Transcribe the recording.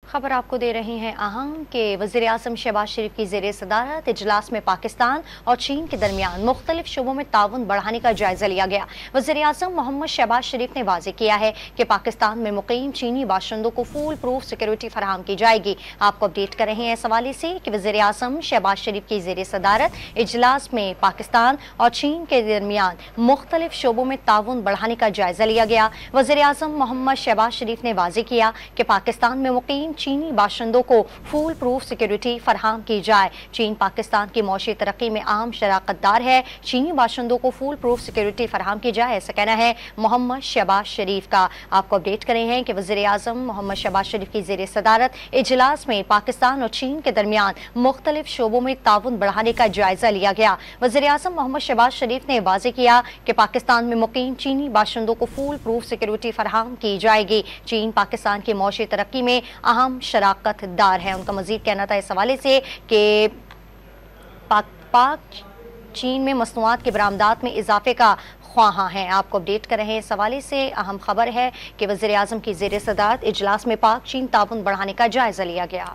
खबर आपको दे रहे हैं अहम के वज़ीर-ए-आज़म शहबाज शरीफ की ज़ेर सदारत इजलास में पाकिस्तान और चीन के दरमियान मुख्तलिफ शोबों में ताउन बढ़ाने का जायजा लिया गया। वज़ीर-ए-आज़म मोहम्मद शहबाज शरीफ ने वाज़ेह किया है कि पाकिस्तान में मुकीम चीनी बाशिंदों को फुल प्रूफ सिक्योरिटी फराहम की जाएगी। आपको अपडेट कर रहे हैं इस हवाले से कि वज़ीर-ए-आज़म शहबाज शरीफ की ज़ेर सदारत इजलास में पाकिस्तान और चीन के दरमियान मुख्तलिफ शोबों में ताउन बढ़ाने का जायजा लिया गया। वज़ीर-ए-आज़म मोहम्मद शहबाज शरीफ ने वाज़ेह किया कि पाकिस्तान में मुकीम चीनी बाशिंदों को फुल प्रूफ सिक्योरिटी फराहम की जाए। चीन पाकिस्तान की मौशी तरक्की में अहम शराकत दार है। चीनी बाशिंदों को फुल प्रूफ सिक्योरिटी फराहम की जाए, ऐसा कहना है मोहम्मद शहबाज शरीफ का। आपको अपडेट कर रहे हैं कि वज़ीर-ए-आज़म मोहम्मद शहबाज शरीफ की ज़ेर सदारत इजलास में पाकिस्तान और चीन के दरमियान मुख्तलिफ शोबों में ताउन बढ़ाने का जायजा लिया गया। वज़ीर-ए-आज़म मोहम्मद शहबाज शरीफ ने वाज़ेह किया कि पाकिस्तान में मुकीम चीनी बाशिंदों को फुल प्रूफ सिक्योरिटी फराहम की जाएगी। चीन पाकिस्तान की मौशी तरक्की में अहम शराकत दार है। उनका मजीद कहना था इस हवाले से कि पाक चीन में मसनूआत की बरामदात में इजाफे का ख्वाहां हैं। आपको अपडेट कर रहे हैं इस हवाले से अहम खबर है कि वज़ीर-ए-आज़म की ज़ेर सदारत इजलास में पाक चीन ताउन बढ़ाने का जायजा लिया गया।